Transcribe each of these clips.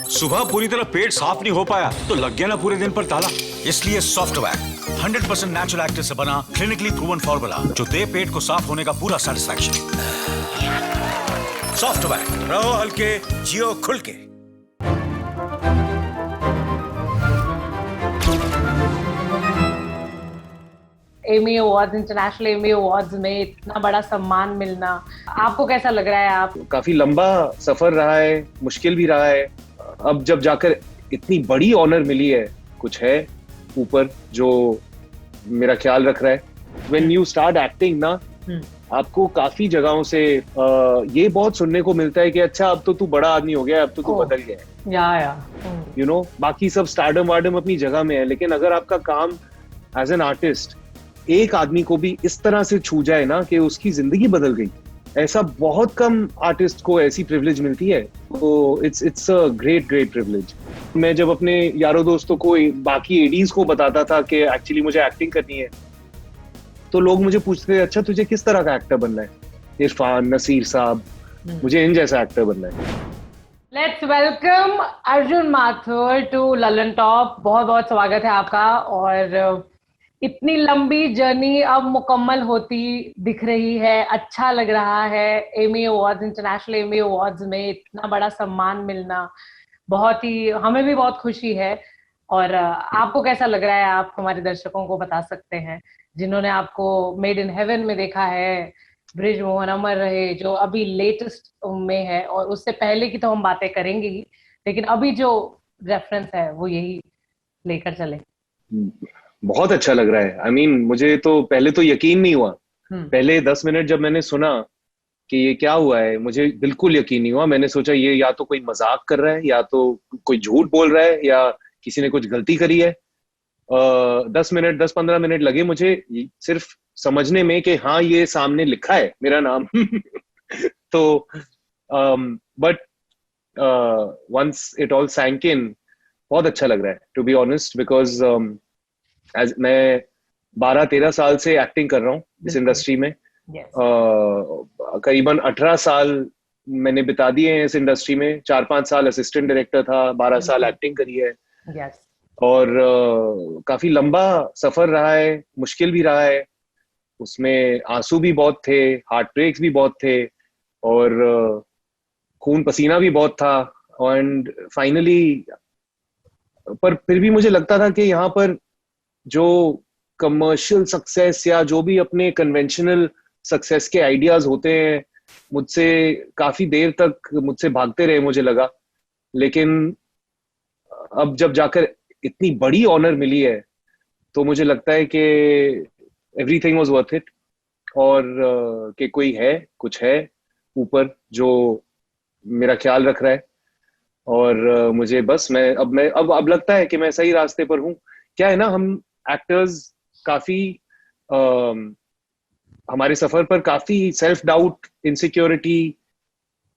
सुबह पूरी तरह पेट साफ नहीं हो पाया तो लग गया ना पूरे दिन पर ताला। इसलिए सॉफ्टवैक 100% नेचुरल एक्टिव से बना क्लिनिकली प्रूवन फॉर्मूला जो दे पेट को साफ होने का पूरा सेटिस्फैक्शन। सॉफ्टवैक, रहो हल्के, जियो खुल के। Emmy awards, international Emmy awards में इतना बड़ा सम्मान मिलना, आपको कैसा लग रहा है? आप काफी लंबा सफर रहा है, मुश्किल भी रहा है। अब जब जाकर इतनी बड़ी ऑनर मिली है, कुछ है ऊपर जो मेरा ख्याल रख रहा है। व्हेन यू स्टार्ट एक्टिंग ना, आपको काफी जगहों से ये बहुत सुनने को मिलता है कि अच्छा अब तो तू बड़ा आदमी हो गया, अब तो तू बदल गया है। यू नो, बाकी सब स्टारडम वार्डम अपनी जगह में है, लेकिन अगर आपका काम एज एन आर्टिस्ट एक आदमी को भी इस तरह से छू जाए ना कि उसकी जिंदगी बदल गई, ऐसा बहुत कम आर्टिस्ट को ऐसी प्रिविलेज मिलती है। तो इट्स अ ग्रेट प्रिविलेज। मैं जब अपने यारों दोस्तों को, बाकी एडीज को बताता था कि एक्चुअली मुझे एक्टिंग करनी है, तो लोग मुझे पूछते थे अच्छा तुझे किस तरह का एक्टर बनना है? इरफान, नसीर साहब, मुझे इन जैसा एक्टर बनना है। Let's welcome Arjun Mathur to Lallantop. बहुत बहुत स्वागत है आपका। और इतनी लंबी जर्नी अब मुकम्मल होती दिख रही है, अच्छा लग रहा है। Emmy awards, international Emmy awards में इतना बड़ा सम्मान मिलना बहुत ही, हमें भी बहुत खुशी है। और आपको कैसा लग रहा है? आप हमारे दर्शकों को बता सकते हैं जिन्होंने आपको मेड इन हेवन में देखा है, ब्रिज मोहन अमर रहे जो अभी लेटेस्ट में है, और उससे पहले की तो हम बातें करेंगे ही, लेकिन अभी जो रेफरेंस है वो यही लेकर चले। बहुत अच्छा लग रहा है। I mean, मुझे तो पहले तो यकीन नहीं हुआ। पहले 10 मिनट जब मैंने सुना कि ये क्या हुआ है, मुझे बिल्कुल यकीन नहीं हुआ। मैंने सोचा ये या तो कोई मजाक कर रहा है, या तो कोई झूठ बोल रहा है, या किसी ने कुछ गलती करी है। 10-15 मिनट लगे मुझे सिर्फ समझने में कि हाँ ये सामने लिखा है मेरा नाम। तो बट वंस इट ऑल सैंक इन, बहुत अच्छा लग रहा है टू बी ऑनेस्ट, बिकॉज मैं 12-13 साल से एक्टिंग कर रहा हूँ इस इंडस्ट्री में। करीबन 18 साल मैंने बिता दिए हैं इस इंडस्ट्री में। 4-5 साल असिस्टेंट डायरेक्टर था, 12 साल एक्टिंग करी है। और काफी लंबा सफर रहा है, मुश्किल भी रहा है। उसमें आंसू भी बहुत थे, हार्ट ब्रेक्स भी बहुत थे, और खून पसीना भी बहुत था। एंड फाइनली, पर फिर भी मुझे लगता था कि यहाँ पर जो कमर्शियल सक्सेस या जो भी अपने कन्वेंशनल सक्सेस के आइडियाज होते हैं, मुझसे काफी देर तक मुझसे भागते रहे, मुझे लगा। लेकिन अब जब जाकर इतनी बड़ी ऑनर मिली है, तो मुझे लगता है कि एवरीथिंग वाज वर्थ इट। और कि कोई है, कुछ है ऊपर जो मेरा ख्याल रख रहा है। और मुझे बस मैं अब लगता है कि मैं सही रास्ते पर हूँ। क्या है ना, हम एक्टर्स काफी हमारे सफर पर काफी सेल्फ डाउट, इनसिक्योरिटी,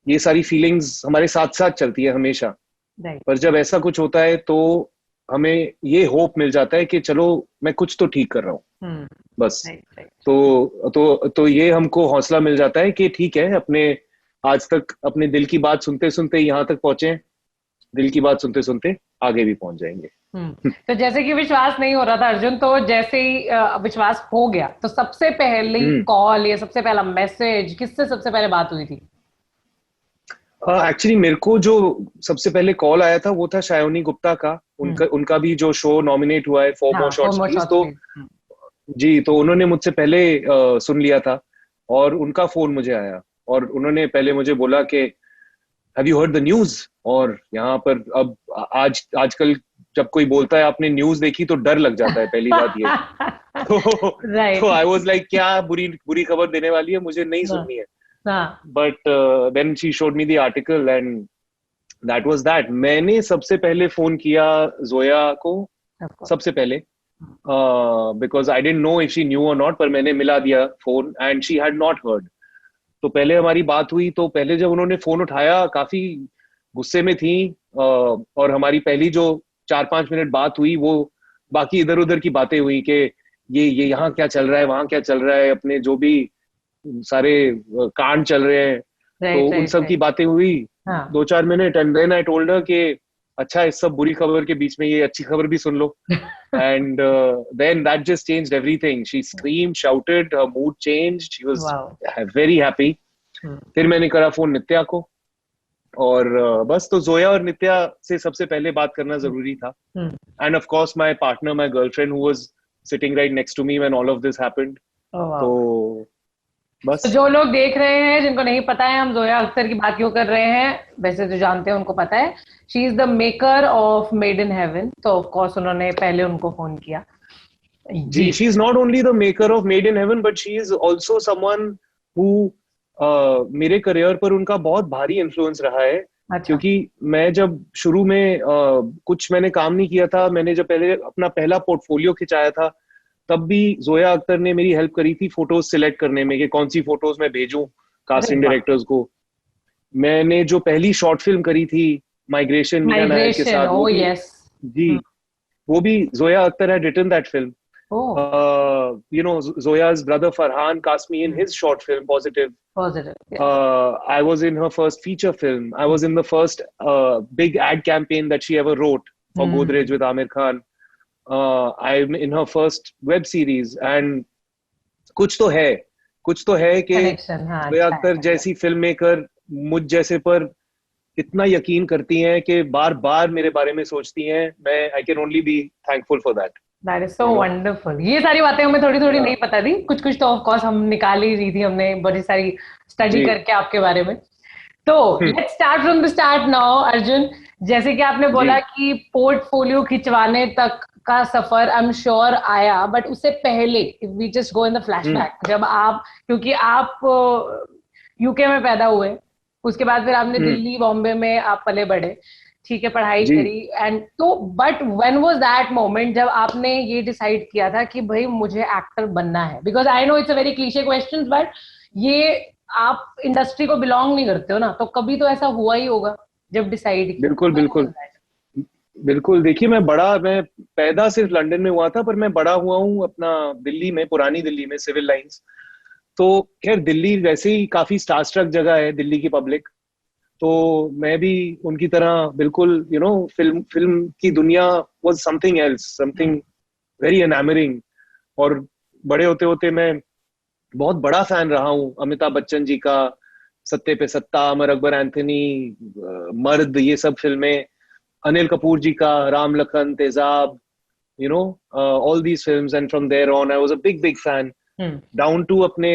ये सारी फीलिंग्स हमारे साथ साथ चलती है हमेशा। पर जब ऐसा कुछ होता है तो हमें ये होप मिल जाता है कि चलो मैं कुछ तो ठीक कर रहा हूँ। बस तो ये हमको हौसला मिल जाता है कि ठीक है, अपने आज तक अपने दिल की बात सुनते सुनते यहाँ तक पहुंचे, दिल की बात सुनते सुनते आगे भी पहुंच जाएंगे। तो जैसे कि विश्वास नहीं हो रहा था अर्जुन, तो जैसे ही विश्वास हो गया, तो सबसे पहली कॉल या सबसे पहला मैसेज किससे सबसे पहले बात हुई थी? एक्चुअली मेरे को जो सबसे पहले कॉल आया था वो था शायोनी गुप्ता का। उनका भी जो शो नॉमिनेट हुआ है, 4 मोर शॉर्ट्स प्लीज, तो जी, तो उन्होंने मुझसे पहले सुन लिया था और उनका फोन मुझे आया और उन्होंने पहले मुझे बोला कि have you heard the news. और यहाँ पर अब आजकल जब कोई बोलता है आपने न्यूज देखी तो डर लग जाता है, पहली बात ये। तो आई वाज लाइक क्या बुरी खबर देने वाली है, मुझे नहीं सुननी है। But then she showed me the article and that was that. मैंने सबसे पहले फोन किया जोया को सबसे पहले, because I didn't know if she knew or not, पर मैंने मिला दिया phone and she had not heard. तो पहले हमारी बात हुई, तो पहले जब उन्होंने फोन उठाया काफी गुस्से में थी, और हमारी पहली जो 4-5 मिनट बात हुई वो बाकी इधर उधर की बातें हुई कि ये यहाँ क्या चल रहा है, वहां क्या चल रहा है, अपने जो भी सारे कांड चल रहे हैं, तो उन सब की बातें हुई 2-4 मिनट। And then I told her कि अच्छा इस सब बुरी खबर के बीच में ये अच्छी खबर भी सुन लो. And then that just changed everything. She screamed, shouted, her mood changed. She was very happy. फिर मैंने करा फोन नित्या को, और बस तो जोया और नित्या से सबसे पहले बात करना जरूरी था. And of course my partner, my girlfriend who was sitting right next to me when all of this happened. तो बस. तो जो लोग देख रहे हैं, जिनको नहीं पता है हम जोया अख्तर की बात क्यों कर रहे हैं, वैसे जो जानते हैं उनको पता है. She is the maker of made in heaven. तो ऑफ कोर्स उन्होंने पहले उनको फोन किया. जी, she is not only the maker of made in heaven, but she is also someone who मेरे करियर पर उनका बहुत भारी इन्फ्लुएंस रहा है. अच्छा. क्योंकि मैं जब शुरू में कुछ मैंने काम नहीं किया था, मैंने जब पहले अपना पहला पोर्टफोलियो खिंचाया था, तब भी जोया अख्तर ने मेरी हेल्प करी थी फोटोज सिलेक्ट करने में कि कौन सी फोटोज मैं भेजूं कास्टिंग डायरेक्टर्स को. मैंने जो पहली शॉर्ट फिल्म करी थी माइग्रेशन मीना नायर के साथ, oh, yes. जी, वो भी Zoya Akhtar had written that film. You know, Zoya's brother Farhan cast me in his short film Positive. Yes. I was in her first feature film. I was in the first big ad campaign that she ever wrote for Godrej with Amir Khan. I'm in her first web series. And कुछ तो है कि जोया अख्तर जैसी film maker मुझ जैसे पर इतना यकीन करती हैं कि बार बार मेरे बारे में सोचती हैं. मैं I can only be thankful for that. That is so wonderful. ये सारी बातें हमें थोड़ी थोड़ी नहीं पता थी, कुछ कुछ तो ऑफ कोर्स हम निकाल ही रही थी, हमने बड़ी सारी स्टडी करके आपके बारे में. तो let's start from the start now Arjun. जैसे कि आपने बोला कि पोर्टफोलियो खिंचवाने तक का सफर आई एम श्योर आया, बट उससे पहले if we just go in the flashback, जब आप, क्योंकि आप यूके में पैदा हुए, उसके बाद फिर आपने दिल्ली बॉम्बे में आप पले बढ़े, ठीक है, पढ़ाई करी, एंड तो but when was that moment जब आपने ये डिसाइड किया था कि भाई मुझे एक्टर बनना है? Because I know it's a very cliche question, but ये आप इंडस्ट्री को बिलोंग नहीं करते हो ना, तो कभी तो ऐसा हुआ ही होगा जब डिसाइड किया. बिल्कुल. देखिए, मैं पैदा सिर्फ लंदन में हुआ था, पर मैं बड़ा हुआ हूँ अपना दिल्ली में, पुरानी दिल्ली में, सिविल लाइंस. तो खैर दिल्ली वैसे ही काफी स्टार स्ट्रक जगह है, दिल्ली की पब्लिक. तो मैं भी उनकी तरह बिल्कुल फिल्म की दुनिया was something else, something very enamouring. और बड़े होते होते मैं बहुत बड़ा फैन रहा हूँ अमिताभ बच्चन जी का, सत्ते पे सत्ता, अमर अकबर एंथनी, मर्द, ये सब फिल्में, अनिल कपूर जी का राम लखन, तेजाब, all these films. And from there on I was a big fan, down to अपने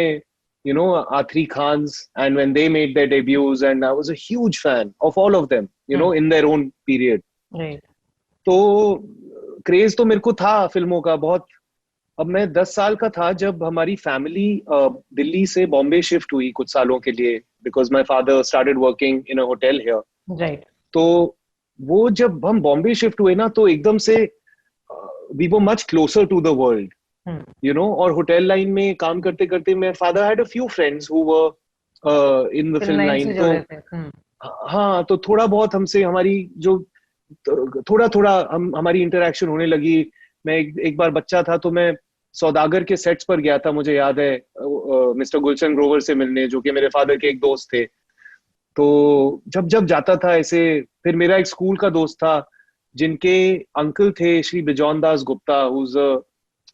Athri Khans, and when they made their debuts, and I was a huge fan of all of them, in their own period. Right. तो craze तो मेरे को था फिल्मों का बहुत. अब मैं 10 साल का था जब हमारी फैमिली दिल्ली से बॉम्बे शिफ्ट हुई कुछ सालों के लिए, because my father started working in a hotel here. Right. तो वो जब हम बॉम्बे शिफ्ट हुए ना, तो एकदम से we were much closer to the world, और होटल लाइन में काम करते करते मेरे father had a few friends who were in the film line. तो हाँ, तो थोड़ा बहुत हमसे हमारी जो थोड़ा हमारी इंटरेक्शन होने लगी. मैं एक बार बच्चा था तो मैं सौदागर के सेट्स पर गया था, मुझे याद है, मिस्टर गुलशन ग्रोवर से मिलने, जो कि मेरे फादर के एक दोस्त थे. तो जब जाता था ऐसे, फिर मेरा एक स्कूल का दोस्त था जिनके अंकल थे Shri Bijon Das Gupta, who is a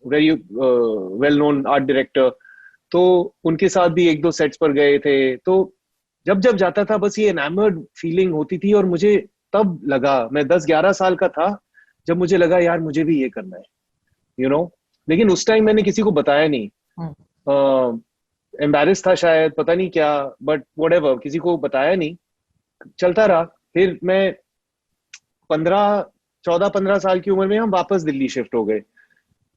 very well known art director. तो उनके साथ भी 1-2 सेट्स पर गए थे. तो जब जाता था बस ये एनामर्ड फीलिंग होती थी. और मुझे तब लगा, मैं 10-11 साल का था जब मुझे लगा यार मुझे भी ये करना है, लेकिन उस टाइम मैंने किसी को बताया नहीं. एम्बैरेस था शायद, पता नहीं क्या, बट व्हाटएवर, किसी को बताया नहीं, चलता रहा. फिर मैं 14-15 साल की उम्र में हम वापस दिल्ली शिफ्ट हो गए.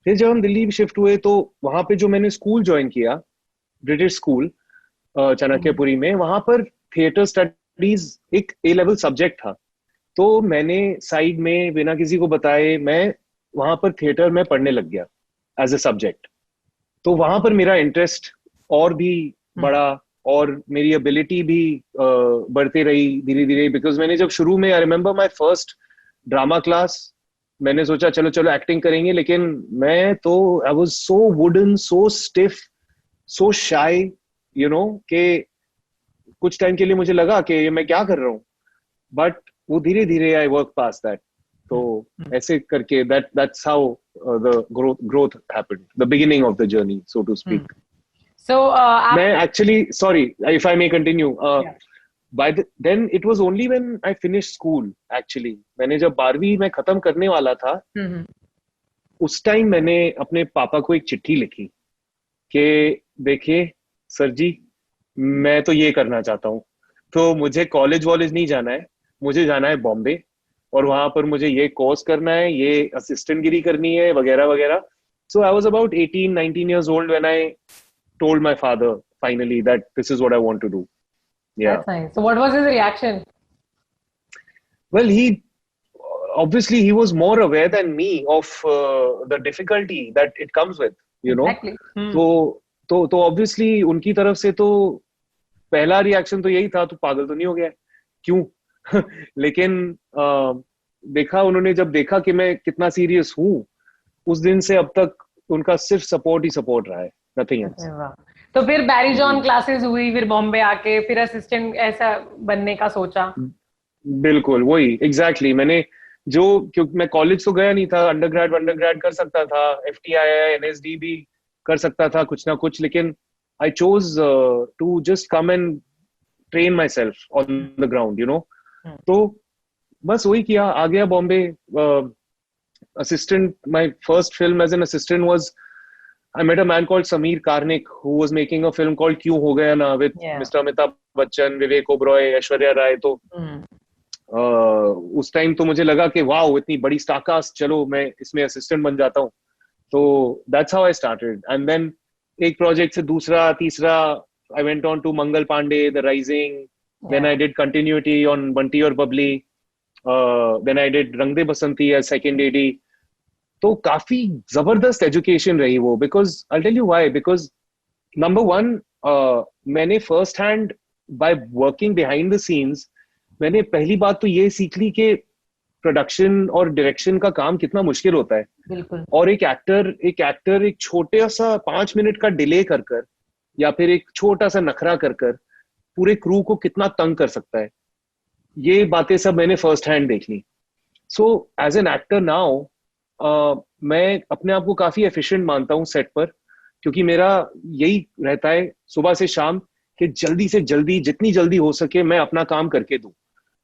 फिर जब हम दिल्ली शिफ्ट हुए तो वहां पे जो मैंने स्कूल ज्वाइन किया, ब्रिटिश स्कूल चाणक्यपुरी में, वहां पर थिएटर स्टडीज एक A-लेवल सब्जेक्ट था. तो मैंने साइड में बिना किसी को बताए मैं वहां पर थिएटर में पढ़ने लग गया एज अ सब्जेक्ट. तो वहां पर मेरा इंटरेस्ट और भी बढ़ा और मेरी एबिलिटी भी बढ़ती रही धीरे धीरे. बिकॉज मैंने जब शुरू में, I remember my first drama class, मैंने सोचा चलो एक्टिंग करेंगे, लेकिन मैं तो I was so wooden, so stiff, so shy, कि कुछ टाइम के लिए मुझे लगा कि मैं क्या कर रहा हूँ. बट वो धीरे धीरे आई वर्क पास दैट. तो ऐसे करके that's how the growth happened, the beginning of the journey, so to speak. So मैं actually, sorry if I may continue, then it was only when I finished school actually. मैंने जब 12वीं में खत्म करने वाला था, उस टाइम मैंने अपने पापा को एक चिट्ठी लिखी कि देखिए सर जी, मैं तो ये करना चाहता हूँ, तो मुझे कॉलेज वॉलेज नहीं जाना है, मुझे जाना है बॉम्बे, और वहां पर मुझे ये कोर्स करना है, ये असिस्टेंट गिरी करनी है, वगैरह वगैरह. So I was about 18-19 years old when I told my father finally that this is what I want to do. Yeah. That's nice. So what was his reaction? Well, obviously he was more aware than me of the difficulty that it comes with, you know. Exactly. तो obviously उनकी तरफ से तो पहला reaction तो यही था, तू पागल तो नहीं हो गया, क्यों? लेकिन देखा उन्होंने, जब देखा कि मैं कितना सीरियस हूँ, उस दिन से अब तक उनका सिर्फ सपोर्ट ही सपोर्ट रहा है, नथिंग एल्स. तो फिर बैरी जॉन क्लासेस हुई, फिर बॉम्बे आके फिर असिस्टेंट ऐसा बनने का सोचा? बिल्कुल वही, एग्जैक्टली. मैंने क्योंकि मैं कॉलेज तो गया नहीं था, अंडरग्रेड कर सकता था, FTII NSD भी कर सकता था, कुछ ना कुछ, लेकिन I chose to just come and train myself on the ground, you know. तो बस वही किया, आ गया Bombay. Assistant, my first film as an assistant was, I met a man called Sameer Karnik who was making a film called Kyun Ho Gaya Na with Mr. Amitabh Bachchan, Vivek Oberoi, Aishwarya Rai. तो उस time तो मुझे लगा कि wow, इतनी बड़ी star cast, चलो मैं इसमें असिस्टेंट बन जाता हूँ. तो that's how I started. And then एक प्रोजेक्ट से दूसरा, तीसरा, I went on to Mangal Pandey, The Rising. Then I did continuity on Bunty और Bubbly. Then I did Rang De Basanti as second AD. तो काफी जबरदस्त education रही वो, because I'll tell you why. Because number one, मैंने first hand by working behind the scenes, मैंने पहली बात तो ये सीख ली कि प्रोडक्शन और डायरेक्शन का काम कितना मुश्किल होता है. बिल्कुल. और एक एक्टर एक छोटे सा 5 मिनट का डिले कर या फिर एक छोटा सा नखरा कर पूरे क्रू को कितना तंग कर सकता है, ये बातें सब मैंने फर्स्ट हैंड देख ली. So as an actor now मैं अपने आप को काफी एफिशिएंट मानता हूँ सेट पर, क्योंकि मेरा यही रहता है सुबह से शाम कि जल्दी से जल्दी, जितनी जल्दी हो सके मैं अपना काम करके दूं.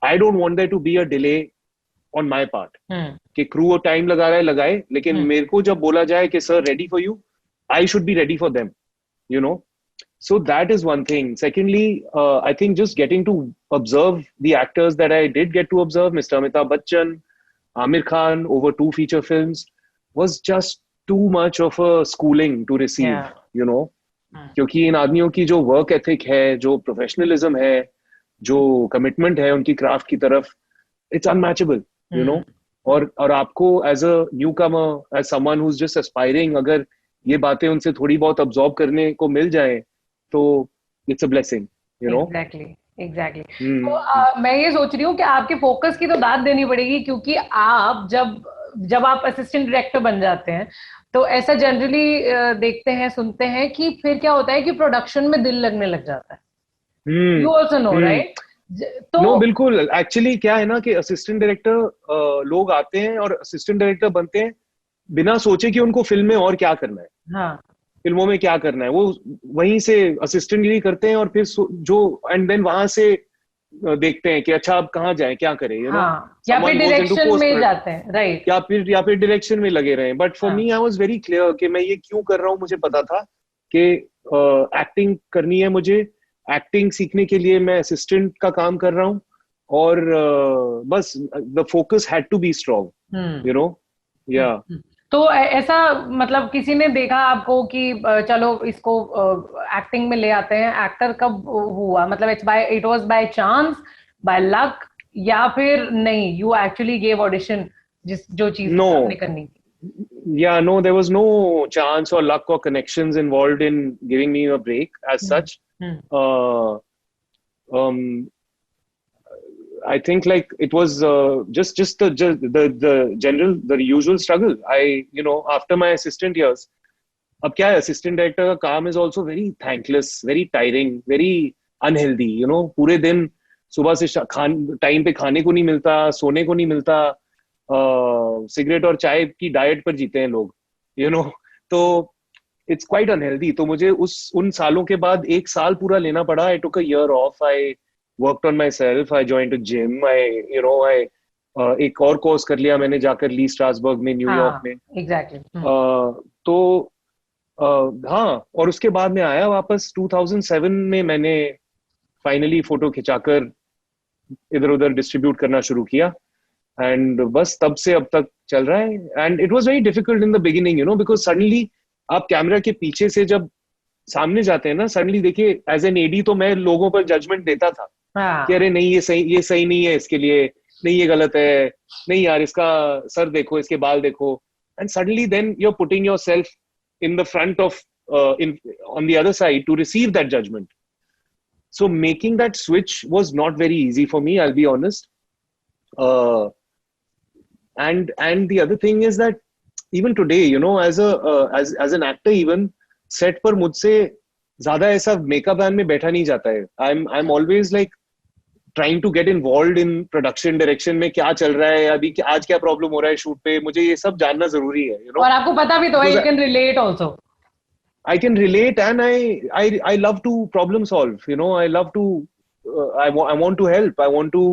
I don't want there to be a delay on my part, कि क्रू टाइम लगा रहा है लगाए, लेकिन मेरे को जब बोला जाए कि sir ready for you, I should be ready for them, you know. So that is one thing. Secondly, I think just getting to observe the actors that I did get to observe, Mr. Amitabh Bachchan, Amir Khan, over 2 feature films, was just too much of a schooling to receive, you know. क्योंकि इन आदमियों की जो work ethic है, जो professionalism है, जो commitment है उनकी क्राफ्ट की तरफ, इट्स अनमैचेबल, यू नो. और आपको as a newcomer, as someone who is just aspiring, अगर ये बातें उनसे थोड़ी बहुत अब्सॉर्ब करने को मिल जाए तो it's a blessing, you know. Exactly. तो मैं ये सोच रही हूँ कि आपके फोकस की तो दाद देनी पड़ेगी, क्योंकि आप जब आप असिस्टेंट डायरेक्टर बन जाते हैं तो ऐसा जनरली देखते हैं, सुनते हैं कि फिर क्या होता है कि प्रोडक्शन में दिल लगने लग जाता है. You also know, right? तो नो, बिल्कुल. एक्चुअली क्या है ना कि असिस्टेंट डायरेक्टर लोग आते हैं और असिस्टेंट डायरेक्टर बनते हैं बिना सोचे कि उनको फिल्म में और क्या करना है. हाँ. फिल्मों में क्या करना है, वो वहीं से असिस्टेंट गिरी करते हैं और फिर जो एंड देन वहां से देखते हैं कि अच्छा अब कहाँ जाए, क्या करें, यू नो. या फिर डायरेक्शन में जाते हैं, राइट, या फिर डायरेक्शन में लगे रहे. But for me I was very clear कि मैं ये क्यों कर रहा हूँ. मुझे पता था कि एक्टिंग करनी है, मुझे एक्टिंग सीखने के लिए मैं असिस्टेंट का काम कर रहा हूँ, और बस the focus had to be strong, you know. या तो ऐसा मतलब किसी ने देखा आपको कि चलो इसको एक्टिंग में ले आते हैं, एक्टर कब हुआ? मतलब it was by chance, by luck, या फिर नहीं, यू एक्चुअली गेव ऑडिशन जो चीज आपने करनी? Yeah, no, there was no chance or luck or connections involved in giving me a break as such. I think like it was just the general, the usual struggle. You know, after my assistant years, अब क्या है, assistant director का काम is also very thankless, very tiring, very unhealthy. You know, पूरे दिन सुबह से time पे खाने को नहीं मिलता, सोने को नहीं मिलता, सिगरेट और चाय की डाइट पर जीते हैं लोग, यू नो। तो इट्स क्वाइट अनहेल्दी। तो मुझे उन सालों के बाद 1 साल पूरा लेना पड़ा। I took a year off, I worked on myself, I joined a gym, I एक और कोर्स कर लिया मैंने जाकर ली स्ट्रासबर्ग में, न्यूयॉर्क में। एग्जैक्टली। तो हाँ, और उसके बाद मैं आया वापस 2007 में। मैंने फाइनली फोटो खिंचाकर इधर उधर डिस्ट्रीब्यूट करना शुरू किया, एंड बस तब से अब तक चल रहा है। And it was very difficult in the beginning, you know, because suddenly आप कैमरा के पीछे से जब सामने जाते हैं ना, सडनली देखिए एज एन एडी तो मैं लोगों पर जजमेंट देता था कि अरे नहीं ये सही नहीं है इसके लिए, नहीं ये गलत है, नहीं यार इसका सर देखो, इसके बाल देखो। And suddenly then you are putting yourself in the front of on the other side to receive that judgment. So making that switch was not very easy for me, I'll be honest. And the other thing is that even today, you know, as an actor, even set पर मुझसे ज़्यादा ऐसा makeup van में बैठा नहीं जाता है. I'm always like trying to get involved in production direction में क्या चल रहा है, अभी आज क्या प्रॉब्लम हो रहा है शूट पे, मुझे ये सब जानना जरूरी है, you know? और आपको पता भी तो है, you can relate also. I can relate, and I love to problem solve, you know. I love to I want to help, I want to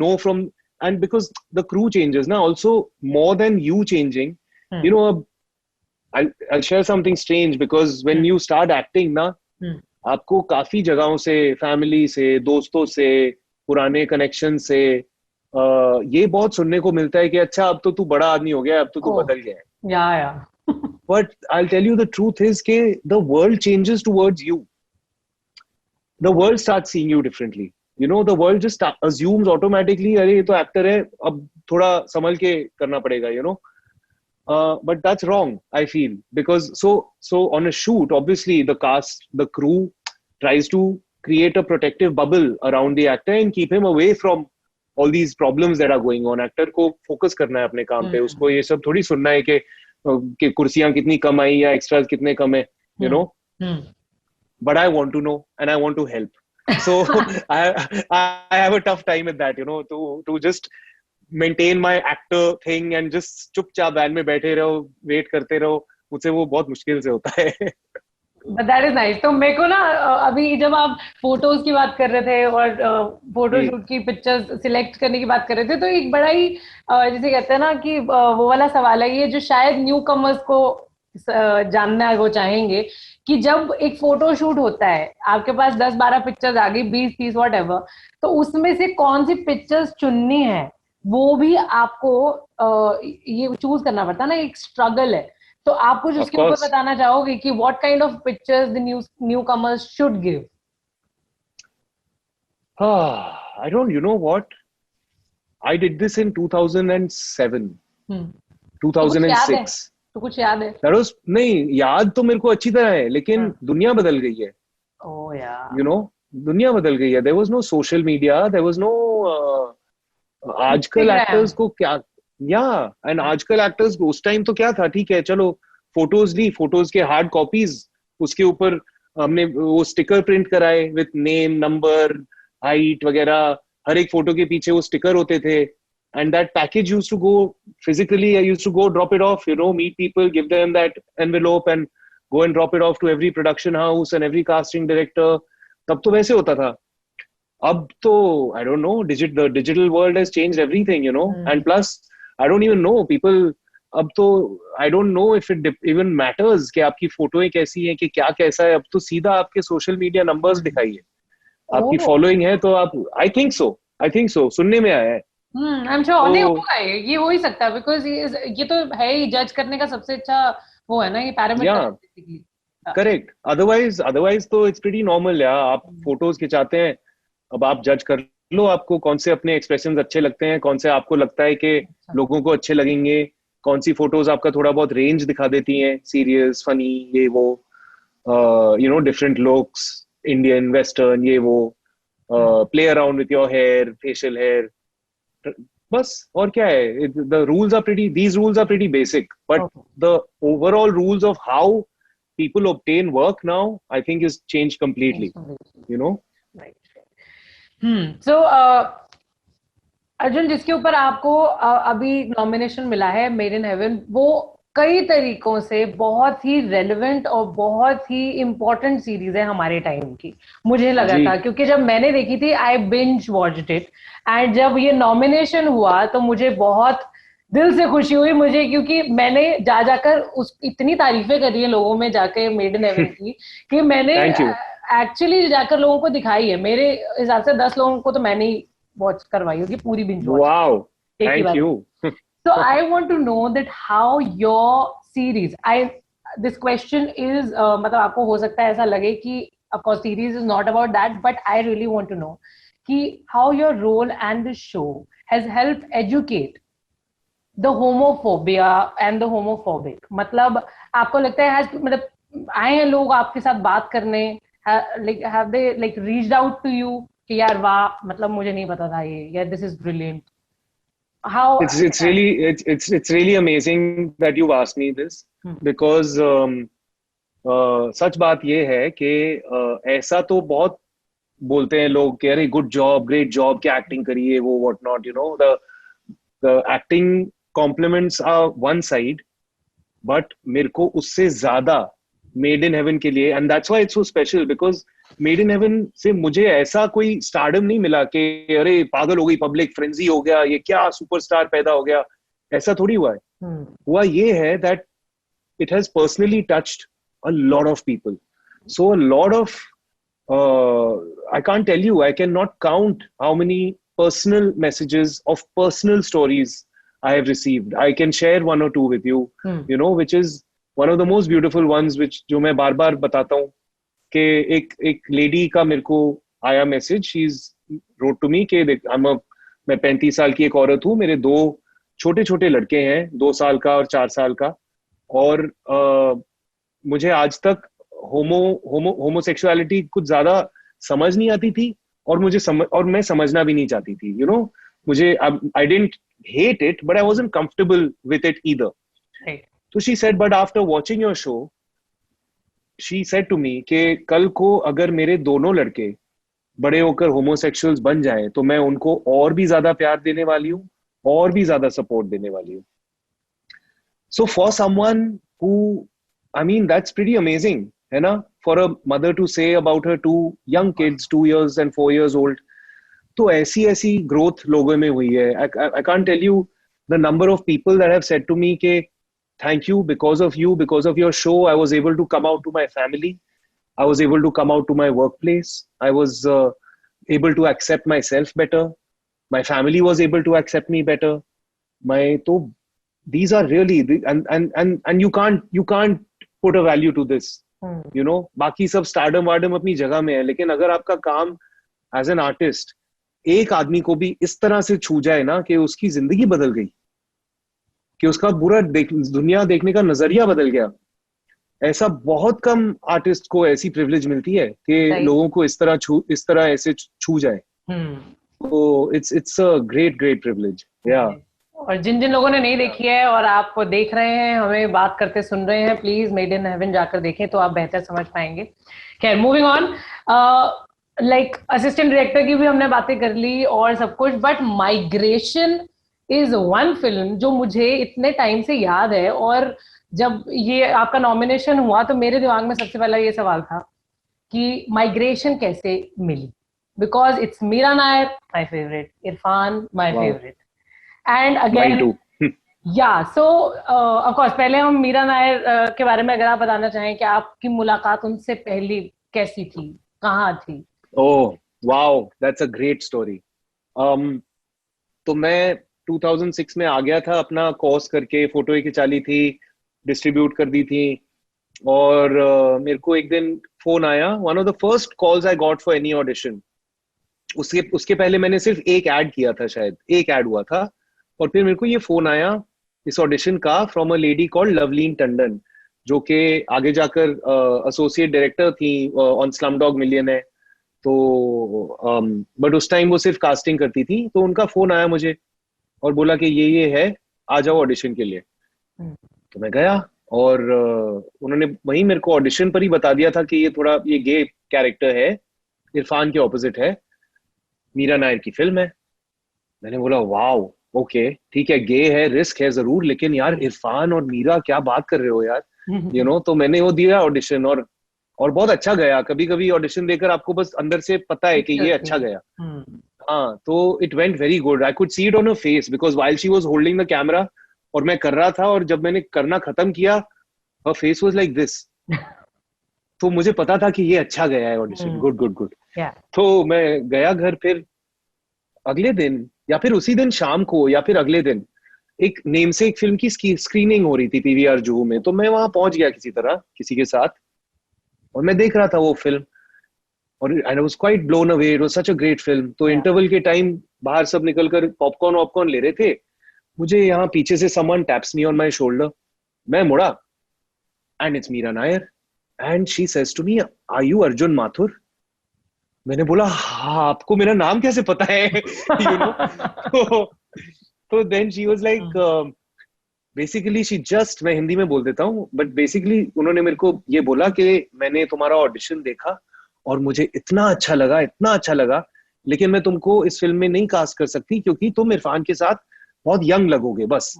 know from, and because the crew changes now also, more than you changing, you know. I'll share something strange, because when you start acting na, आपको काफी जगहों से, family से, दोस्तों से, पुराने connection से ये बहुत सुनने को मिलता है कि अच्छा अब तो तू बड़ा आदमी हो गया, अब तो तू बदल गया है। या But I'll tell you the truth is कि the world changes towards you. The world starts seeing you differently. You know, the world just assumes automatically, अरे ये तो एक्टर है, अब थोड़ा संभल के करना पड़ेगा, you know. But that's wrong, I feel, because so on a shoot, obviously the cast, the crew tries to create a protective bubble around the actor and keep him away from all these problems that are going on. Actor को focus करना है अपने काम पे, उसको ये सब थोड़ी सुनना है कि कुर्सियां कितनी कम आई या एक्स्ट्रास कितने कम है, you know. But I want to know and I want to help. So I have a tough time with that, you know, to just maintain my actor thing and just चुपचाप van में बैठे रहो, wait करते रहो, मुझसे वो बहुत मुश्किल से होता है। But that is nice. तो मेरे को ना अभी जब आप फोटोज की बात कर रहे थे और फोटोशूट की पिक्चर्स सिलेक्ट करने की बात कर रहे थे, तो एक बड़ा ही जैसे कहते हैं ना कि वो वाला सवाल है ये, जो शायद न्यू कमर्स को जानना वो चाहेंगे, कि जब एक फोटोशूट होता है, आपके पास 10-12 पिक्चर्स आ गई, 20-30 व्हाटएवर, तो उसमें से कौन सी पिक्चर्स चुननी है, वो भी आपको ये चूज करना पड़ता है ना, एक स्ट्रगल है। तो आप कुछ उसके ऊपर बताना चाहोगे कि what kind of pictures the new commerce should give? I don't, you know what? I did this in 2007, 2006. तो कुछ याद है? नहीं, याद तो मेरे को अच्छी तरह है, लेकिन दुनिया बदल गई है। Oh yeah. You know, दुनिया बदल गई है। There was no social media, there was no आजकल एक्टर्स को क्या, एंड आजकल एक्टर्स उस टाइम तो क्या था, ठीक है चलो फोटोज ली, फोटोज के हार्ड कॉपीज, उसके ऊपर हमने वो स्टिकर प्रिंट कराए विद नेम, नंबर, हाइट वगैरह, हर एक फोटो के पीछे वो स्टिकर होते थे, and that package used to go physically, I used to go drop it off, you know, meet people, give them that envelope and go and drop it off to every production house and every casting director. तब तो वैसे होता था। अब तो I don't know, the digital world has changed everything, you know. And plus I don't even know people, अब तो I don't know if it even matters कि आपकी फोटोएं कैसी हैं, कि क्या कैसा है। अब तो सीधा आपके सोशल मीडिया नंबर्स दिखाइए, आपकी फॉलोइंग है तो आप, I think so सुनने में आया है। I'm sure नहीं होगा, ये हो ही सकता है, बिकॉज ये तो है ही जज करने का सबसे अच्छा वो है ना, ये पैरामीटर। करेक्ट, अदरवाइज तो इट्स प्रीटी नॉर्मल यार। आप फोटोज खिंचाते हैं, अब आप जज कर लो आपको कौन से अपने एक्सप्रेशंस अच्छे लगते हैं, कौन से आपको लगता है कि लोगों को अच्छे लगेंगे, कौन सी फोटोज आपका थोड़ा बहुत रेंज दिखा देती हैं, सीरियस, फनी, ये वो, you know, different looks, Indian, western, ये वो, play around with your hair, facial hair, बस। और क्या है, the rules are pretty, these rules are pretty basic, but the overall rules of how people obtain work now, I think, is changed completely, you know. सो अर्जुन, जिसके ऊपर आपको अभी nomination मिला है, मेड इन हेवन, वो कई तरीकों से बहुत ही रेलेवेंट और बहुत ही इम्पोर्टेंट सीरीज है हमारे टाइम की, मुझे लगा जी था, क्योंकि जब मैंने देखी थी I binge watched it, and जब ये नॉमिनेशन हुआ तो मुझे बहुत दिल से खुशी हुई मुझे, क्योंकि मैंने जा जाकर उस इतनी तारीफें करी है लोगों में जाके मेड इन हेवन की, कि मैंने थैंक यू। एक्चुअली जाकर लोगों को दिखाई है। मेरे हिसाब से 10 लोगों को तो मैंने ही वॉच करवाई होगी, पूरी बिंज वॉच वाओ, एक ही थैंक बार। You. So I want to know that how your series, this question is, मतलब आपको हो सकता है ऐसा लगे कि of course series is not about that, but I really want to know कि how your role and the show has helped educate the homophobia and the homophobic। मतलब आपको लगता है मतलब आए हैं लोग आपके साथ बात करने, like have they like reached out to you कि यार वाह, मतलब मुझे नहीं पता था ये, या this is brilliant, how It's really amazing that you've asked me this because सच बात ये है कि ऐसा तो बहुत बोलते हैं लोग कि अरे गुड जॉब, ग्रेट जॉब, क्या एक्टिंग करी है वो, what not, you know, the acting compliments are one side, but मेरे को उससे ज्यादा मेड इन हेवन के लिए, and that's why it's so special, because Made in Heaven से मुझे ऐसा कोई स्टारडम नहीं मिला कि अरे पागल हो गई पब्लिक, फ्रेंजी हो गया, ये क्या सुपरस्टार पैदा हो गया, ऐसा थोड़ी हुआ है। हुआ ये है that it has personally touched a lot of people. So a lot of, I can't tell you, I cannot count how many personal messages of personal stories I have received. I can share one or two with you, you know, which is one of the most beautiful ones, which जो मैं बार बार बताता हूँ कि एक lady का मेरे को आया message, she wrote to me कि मैं 35 साल की एक औरत हूँ, मेरे 2 छोटे छोटे लड़के हैं, 2 साल का और 4 साल का, और मुझे आज तक होमोसेक्सुअलिटी कुछ ज्यादा समझ नहीं आती थी, और मैं समझना भी नहीं चाहती थी, यू नो, मुझे I didn't hate it but I wasn't comfortable with it either. तो she said, but after watching your show, she said to me कि कल को अगर मेरे दोनों लड़के बड़े होकर होमोसेक्सुअल्स बन जाएं तो मैं उनको और भी ज्यादा प्यार देने वाली हूँ, और भी ज्यादा सपोर्ट देने वाली हूँ। So for someone who, I mean, that's pretty amazing, है ना? For a mother to say about her 2 young kids, 2 years and 4 years old, तो ऐसी growth लोगों में हुई है। I can't tell you the number of people that have said to me कि thank you, because of your show, I was able to come out to my family, I was able to come out to my workplace, I was able to accept myself better, my family was able to accept me better, तो these are really, and you can't put a value to this, you know, बाकी सब stardom वार्डम अपनी जगह में है, लेकिन अगर आपका काम एज एन आर्टिस्ट एक आदमी को भी इस तरह से छू जाए ना कि उसकी जिंदगी बदल गई, कि उसका दुनिया देखने का नजरिया बदल गया, ऐसा बहुत कम आर्टिस्ट को ऐसी प्रिविलेज मिलती है कि लोगों को इस तरह ऐसे छू जाए। तो इट्स अ ग्रेट प्रिविलेज, या। और जिन लोगों ने नहीं देखी है और आप देख रहे हैं, हमें बात करते सुन रहे हैं, प्लीज मेड इन हेवन जाकर देखें तो आप बेहतर समझ पाएंगे। खैर, moving on, like assistant director की भी हमने बातें कर ली और सब कुछ, but migration is one film जो मुझे इतने टाइम से याद है, और जब ये आपका नॉमिनेशन हुआ तो मेरे दिमाग में सबसे पहला ये सवाल था कि माइग्रेशन कैसे मिली, because it's Meera Nair my favourite, Irfan my favourite, and again so of course पहले हम मीरा नायर के बारे में अगर आप बताना चाहें कि आपकी मुलाकात उनसे पहली कैसी थी, कहाँ थी? Oh wow, that's a great story. तो मैं 2006 में आ गया था, अपना कोर्स करके, फोटो खिंचा थी, डिस्ट्रीब्यूट कर दी थी, और मेरे को एक दिन फोन आया, one of the first calls I got for any audition. उसके पहले मैंने सिर्फ एक एड किया था, शायद एक एड हुआ था, और फिर मेरे को ये फोन आया इस ऑडिशन का from a lady called Lovleen Tandon, जो कि आगे जाकर एसोसिएट डायरेक्टर थी ऑन स्लमडॉग मिलियनेयर। तो बट उस टाइम वो सिर्फ कास्टिंग करती थी। तो उनका फोन आया मुझे और बोला कि ये है, आ जाओ ऑडिशन के लिए। तो मैं गया, और उन्होंने वहीं मेरे को ऑडिशन पर ही बता दिया था कि ये गे कैरेक्टर है, इरफान के ऑपोजिट है। मीरा नायर की फिल्म है। मैंने बोला वाओ, ओके ठीक है, गे है, रिस्क है जरूर, लेकिन यार इरफान और मीरा क्या बात कर रहे हो यार, तो मैंने वो दिया ऑडिशन, और बहुत अच्छा गया। कभी कभी ऑडिशन देकर आपको बस अंदर से पता है कि ये अच्छा गया। हाँ, तो it went very good. I could see it on her face because while she was holding the camera और मैं कर रहा था, और जब मैंने करना खत्म किया, हर फेस वाज लाइक दिस। तो मुझे पता था कि ये अच्छा गया है ऑडिशन, गुड गुड गुड। तो मैं गया घर, फिर अगले दिन या फिर उसी दिन शाम को या फिर अगले दिन एक नेम से एक फिल्म की स्क्रीनिंग हो रही थी पीवीआर जुहू में। तो मैं वहां पहुंच गया किसी तरह, किसी के साथ, और मैं देख रहा था वो फिल्म, और I was quite blown away, it was such a great film. तो इंटरवल के टाइम बाहर सब निकलकर पॉपकॉर्न वॉपकॉर्न ले रहे थे, मुझे यहाँ पीछे से someone taps me on my shoulder. मैं मुड़ा, and it's Meera Nair, and she says to me, are you Arjun Mathur? मैंने बोला हाँ, आपको मेरा नाम कैसे पता है? यू नो तो then she was like, basically she just, मैं हिंदी में बोल देता हूँ, बट बेसिकली उन्होंने मेरे को ये बोला कि मैंने तुम्हारा ऑडिशन देखा और मुझे इतना अच्छा लगा, इतना अच्छा लगा, लेकिन मैं तुमको इस फिल्म में नहीं कास्ट कर सकती क्योंकि तुम इरफान के साथ बहुत यंग लगोगे बस।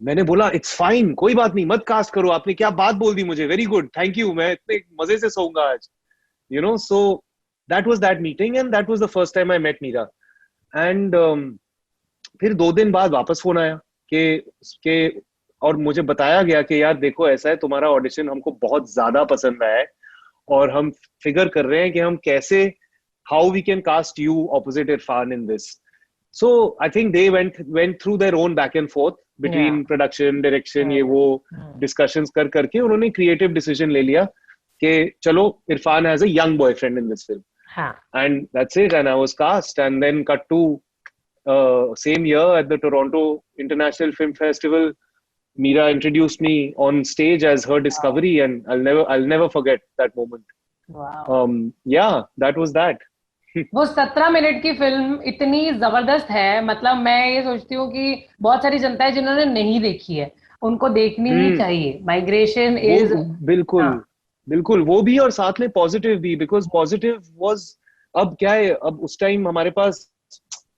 मैंने बोला इट्स फाइन, कोई बात नहीं, मत कास्ट करो। आपने क्या बात बोल दी मुझे, वेरी गुड, थैंक यू, मैं इतने मजे से सोऊंगा आज, so that was that meeting, and that was the first time I met Meera. एंड फिर 2 दिन बाद वापस फोन आया के और मुझे बताया गया कि यार देखो ऐसा है, तुम्हारा ऑडिशन हमको बहुत ज्यादा पसंद आया है और हम फिगर कर रहे हैं कि हम कैसे, how we can cast you opposite Irrfan in this. So I think they went through their own back and forth between production, direction, ये वो डिस्कशंस कर करके उन्होंने क्रिएटिव डिसीजन ले लिया कि चलो Irrfan has a young boyfriend in this film, and that's it, and I was cast. And then cut to same year at the Toronto International Film Festival, Meera introduced me on stage as her discovery, and I'll never forget that moment. Wow. Yeah, that was that. वो 17 minute की film इतनी जबरदस्त है, मतलब मैं ये सोचती हूँ कि बहुत सारी जनता है जिन्होंने नहीं देखी है, उनको देखनी ही चाहिए। माइग्रेशन इज बिल्कुल बिल्कुल, वो भी और साथ में पॉजिटिव भी, बिकॉज पॉजिटिव वाज, अब क्या है, अब उस टाइम हमारे पास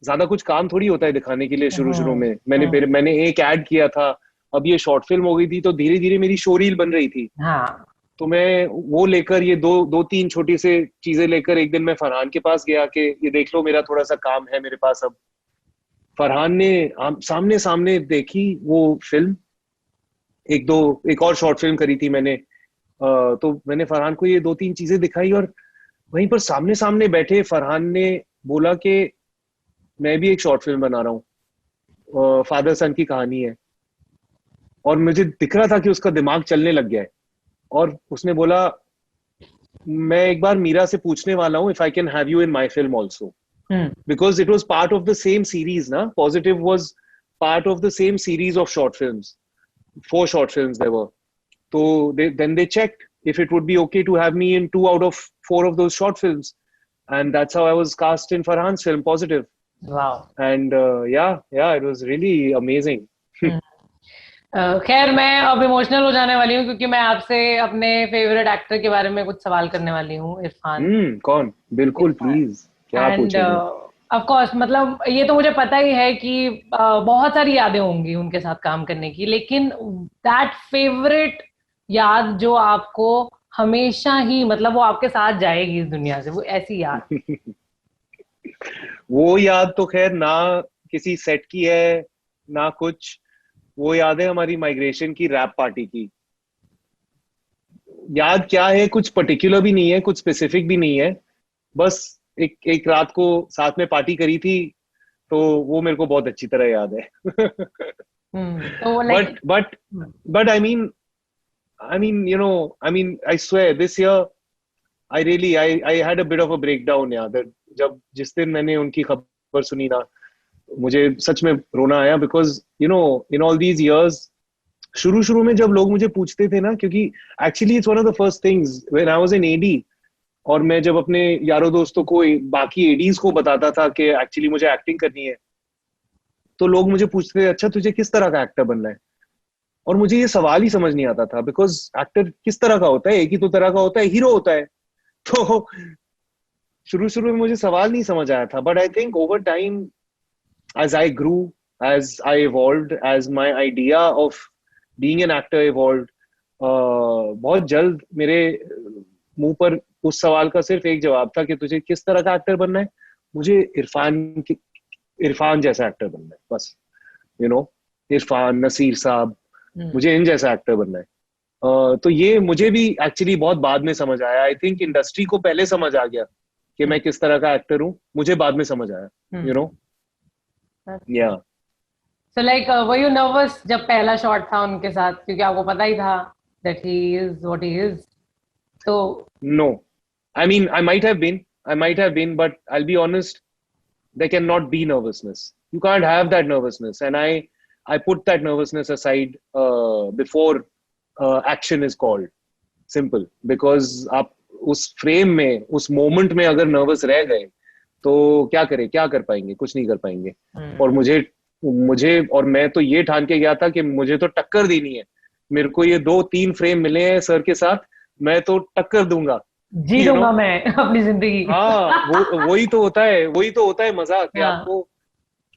ज्यादा कुछ काम थोड़ी होता है दिखाने के लिए। शुरू में मैंने एक ऐड किया था, अब ये शॉर्ट फिल्म हो गई थी, तो धीरे धीरे मेरी शो रील बन रही थी। तो मैं वो लेकर, ये दो तीन छोटी से चीजें लेकर एक दिन मैं फरहान के पास गया कि ये देख लो, मेरा थोड़ा सा काम है मेरे पास अब। फरहान ने सामने सामने देखी वो फिल्म, एक और शॉर्ट फिल्म करी थी मैंने, तो मैंने फरहान को ये 2-3 चीजें दिखाई, और वहीं पर सामने सामने बैठे फरहान ने बोला कि मैं भी एक शॉर्ट फिल्म बना रहा हूँ, फादर सन की कहानी है। और मुझे दिख रहा था कि उसका दिमाग चलने लग गया है, और उसने बोला मैं एक बार मीरा से पूछने वाला हूँ if I can have you in my film also, because it was part of the same series ना, positive was part of the same series of short films, 4 short films there were. तो then they checked if it would be okay to have me in 2 out of 4 of those short films, and that's how I was cast in Farhan's film Positive. Wow. And yeah, it was really amazing. खैर मैं अब emotional हो जाने वाली हूँ क्योंकि मैं आपसे अपने फेवरेट एक्टर के बारे में कुछ सवाल करने वाली हूँ, इरफान। कौन? बिल्कुल, प्लीज, क्या पूछेंगे? ऑफ कोर्स, मतलब ये तो मुझे पता ही है कि बहुत सारी यादें होंगी उनके साथ काम करने की, लेकिन दैट फेवरेट याद जो आपको हमेशा ही, मतलब वो आपके साथ जाएगी इस दुनिया से, वो ऐसी याद? वो याद तो खैर ना किसी सेट की है ना कुछ, वो याद है हमारी माइग्रेशन की रैप पार्टी की। याद क्या है, कुछ पर्टिकुलर भी नहीं है, कुछ स्पेसिफिक भी नहीं है, बस एक रात को साथ में पार्टी करी थी, तो वो मेरे को बहुत अच्छी तरह याद है। but I mean I swear this year I had a bit of a breakdown यार, जिस दिन मैंने उनकी खबर सुनी ना, मुझे सच में रोना आया, because in all these years, शुरू में जब लोग मुझे पूछते थे ना, क्योंकि actually it's one of the first things when I was in AD, और मैं जब अपने यारों दोस्तों को, बाकी एडीज को बताता था कि एक्चुअली मुझे एक्टिंग करनी है, तो लोग मुझे पूछते थे अच्छा तुझे किस तरह का एक्टर बनना है, और मुझे ये सवाल ही समझ नहीं आता था, बिकॉज एक्टर किस तरह का होता है, एक ही तो तरह का होता है, हीरो होता है। तो शुरू शुरू में मुझे सवाल नहीं समझ आया था, but I think over time as I grew, as I evolved, as my idea of being an actor evolved, बहुत जल्द मेरे मुंह पर उस सवाल का सिर्फ एक जवाब था कि तुझे किस तरह का एक्टर बनना है। मुझे इरफान जैसा एक्टर बनना है बस, यू नो, इरफान, नसीर साहब, मुझे इन जैसा एक्टर बनना है। तो ये मुझे भी एक्चुअली बहुत बाद में समझ आया। आई थिंक इंडस्ट्री को पहले समझ आ गया कि मैं किस तरह का एक्टर हूँ, मुझे बाद में समझ आया, यू नो। या So like were you nervous जब पहला शॉट था उनके साथ, क्योंकि आपको पता ही था that he is what he is? So no, I mean I might have been, but I'll be honest, there cannot be nervousness. You can't have that nervousness, and I put that nervousness aside before action is called. Simple, because आप उस frame में, उस moment में अगर nervous रह गए तो क्या करें, क्या कर पाएंगे? कुछ नहीं कर पाएंगे। और मुझे और मैं तो ये ठान के गया था कि मुझे तो टक्कर देनी है। मेरे को ये 2-3 फ्रेम मिले हैं सर के साथ, मैं तो टक्कर दूंगा, जी लूंगा मैं अपनी जिंदगी। हाँ, वही तो होता है मजा कि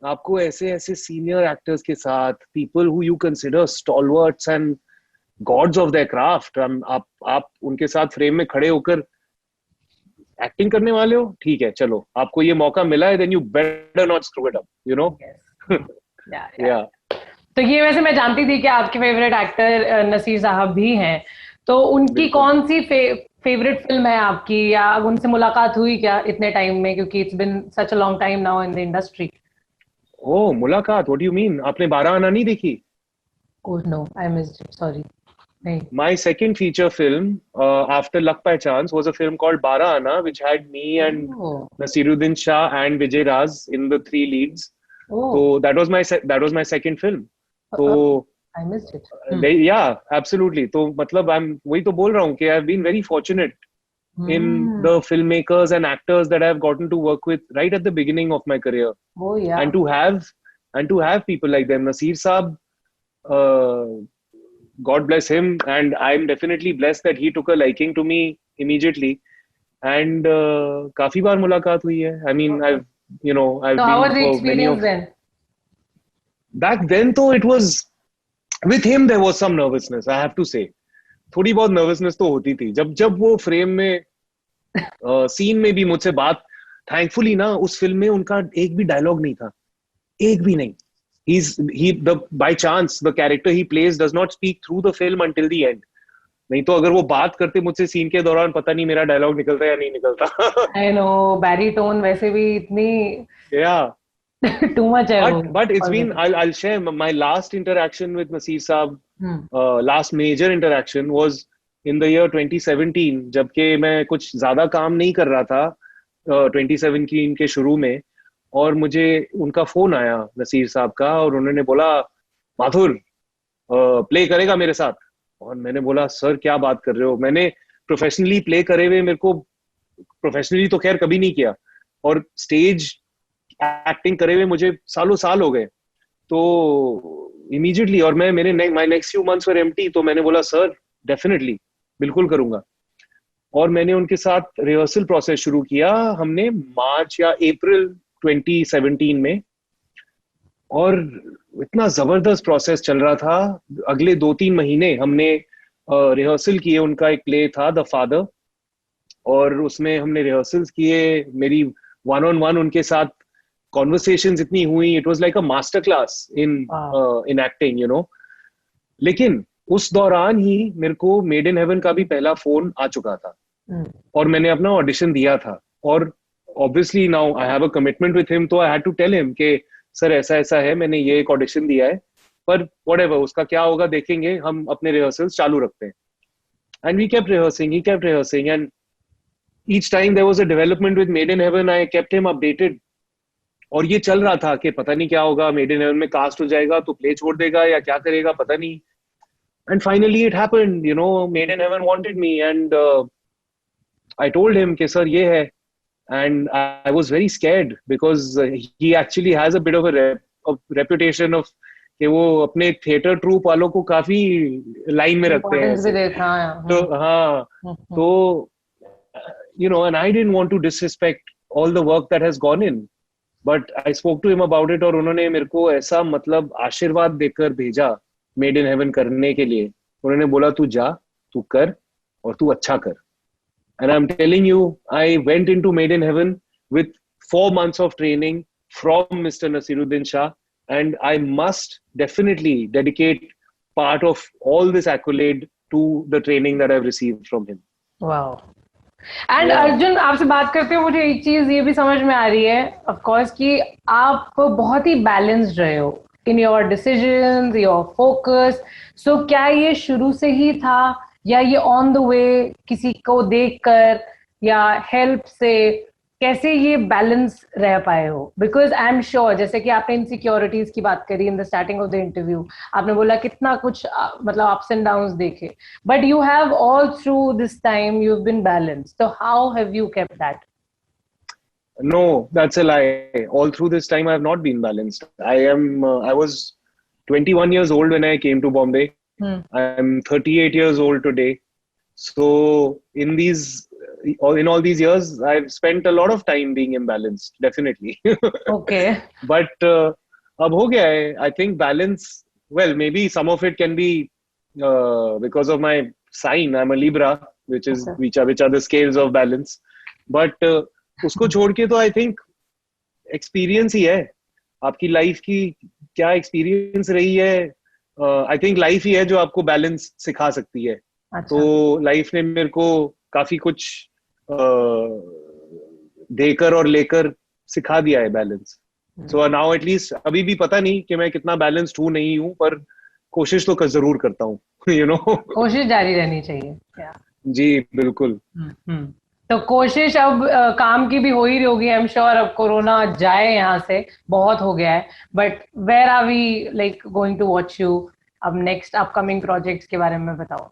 आपको ऐसे सीनियर एक्टर्स के साथ, people who you consider stalwarts and God's of their craft, आप उनके साथ फ्रेम में खड़े होकर एक्टिंग करने वाले हो। ठीक है, चलो आपको ये मौका मिला है, then you better not screw it up, you know. या तो ये वैसे मैं जानती थी कि आपके फेवरेट एक्टर नसीर साहब भी हैं, तो उनकी कौन सी फेवरेट फिल्म है आपकी, या उनसे मुलाकात हुई क्या इतने टाइम में, क्योंकि it's been such a long time now in the industry? Oh, मुलाकात, व्हाट डू यू मीन? आपने 12 आना नहीं देखी? Oh no, I missed it, sorry. My second feature film after Luck by Chance was a film called 12 Ana, which had me and Nasiruddin Shah and Vijay Raz in the 3 leads. So that was my second film. So I missed it. Yeah, absolutely. तो मतलब वही तो बोल रहा हूँ कि I've been very fortunate in the filmmakers and actors that I've gotten to work with right at the beginning of my career. Oh yeah. And to have people like them, Naseer Saab, God bless him, and I'm definitely blessed that he took a liking to me immediately. And काफी बार मुलाकात हुई है. I mean, I've so been how was the for many experience then? Back then, though, it was with him there was some nervousness. I have to say, थोड़ी बहुत nervousness तो होती थी. जब वो frame में सीन में भी मुझसे बात, thankfully ना, उस फिल्म में उनका एक भी डायलॉग नहीं था, एक भी नहीं. By chance the character he plays does not speak through the film until the end. नहीं तो अगर वो बात करते मुझसे सीन के दौरान, पता नहीं मेरा डायलॉग निकलता या नहीं निकलता. I know, बैरीटोन वैसे भी इतनी too much है. But it's been, I'll share my last interaction with Naseer Saab. Last major interaction was in the year 2017, जबकि मैं कुछ ज्यादा काम नहीं कर रहा था 2017 के शुरू में, और मुझे उनका फोन आया नसीर साहब का, और उन्होंने बोला माथुर प्ले करेगा मेरे साथ. और मैंने बोला सर क्या बात कर रहे हो? मैंने प्रोफेशनली प्ले करे हुए, मेरे को प्रोफेशनली तो खैर कभी नहीं किया, और स्टेज एक्टिंग करे हुए मुझे सालों साल हो गए. तो इमीडिएटली, और my next few months were empty, तो मैंने बोला सर डेफिनेटली, बिल्कुल करूंगा. और मैंने उनके साथ रिहर्सल प्रोसेस शुरू किया. हमने मार्च या अप्रैल 2017 में, और इतना जबरदस्त प्रोसेस चल रहा था. अगले 2-3 महीने हमने रिहर्सल किए. उनका एक प्ले था द फादर, और उसमें हमने रिहर्सल्स किए. मेरी 1-on-1 उनके साथ कॉन्वर्सेशंस इतनी हुई. It was like a master class in acting, you know. लेकिन उस दौरान ही मेरे को मेड इन हेवन का भी पहला फोन आ चुका था, और मैंने अपना ऑडिशन दिया था. और obviously now I have a commitment with him, तो I had to tell him कि सर ऐसा है, मैंने ये एक ऑडिशन दिया है, पर whatever उसका क्या होगा देखेंगे, हम अपने रिहर्सल्स चालू रखते हैं. And we kept rehearsing, and each time there was a development with Made in Heaven, I kept him updated. और ये चल रहा था कि पता नहीं क्या होगा, Made in Heaven में कास्ट हो जाएगा तो प्ले छोड़ देगा या क्या करेगा, पता नहीं. And finally it happened, you know, Made in Heaven wanted me, and I told him कि सर ये है. And I was very scared because he actually has a bit of a reputation of कि वो अपने theatre troop वालों को काफी line में रखते हैं. तो हाँ, तो and I didn't want to disrespect all the work that has gone in, but I spoke to him about it, और उन्होंने मेरे को ऐसा मतलब आशीर्वाद देकर भेजा मेड इन हेवन करने के लिए. उन्होंने बोला तू जा, तू कर और तू अच्छा कर. And I'm telling you, I went into Made in Heaven with 4 months of training from Mr. Nasiruddin Shah, and I must definitely dedicate part of all this accolade to the training that I've received from him. Wow. And Arjun, आपसे बात करते हुए मुझे एक चीज ये भी समझ में आ रही है ऑफ कोर्स कि आप बहुत ही बैलेंस्ड रहे हो in your decisions, your focus. So क्या ये शुरू से ही था या ये ऑन द वे किसी को देखकर या हेल्प से, कैसे ये बैलेंस रह पाए हो? बिकॉज आई एम श्योर, जैसे कि आपने इनसिक्योरिटीज की बात करी in the starting of the interview, आपने बोला कितना कुछ मतलब अप्स एंड डाउन्स देखे, but you have all through this time you have been balanced. तो how have you kept that? No, that's a lie. All through this time, I have not been balanced. I was 21 years old when I came to Bombay. I'm 38 years old today. So in all these years, I've spent a lot of time being imbalanced, definitely. Okay. But ab ho gaya hai. I think balance, well, maybe some of it can be because of my sign. I'm a Libra, which are the scales of balance. But उसको छोड़ के तो I think experience ही है. आपकी life की क्या experience रही है, आई थिंक लाइफ ही है जो आपको बैलेंस सिखा सकती है. अच्छा. तो लाइफ ने मेरे को काफी कुछ देकर और लेकर सिखा दिया है बैलेंस. सो नाउ एटलीस्ट अभी भी पता नहीं कि मैं कितना बैलेंस्ड हूँ नहीं हूँ, पर कोशिश तो जरूर करता हूँ. कोशिश जारी रहनी चाहिए. जी बिल्कुल. तो कोशिश अब काम की भी हो ही रही होगी, आई एम श्योर. अब कोरोना जाए यहाँ से, बहुत हो गया है, but where are we like going to watch you? अब नेक्स्ट अपकमिंग प्रोजेक्ट्स के बारे में बताओ.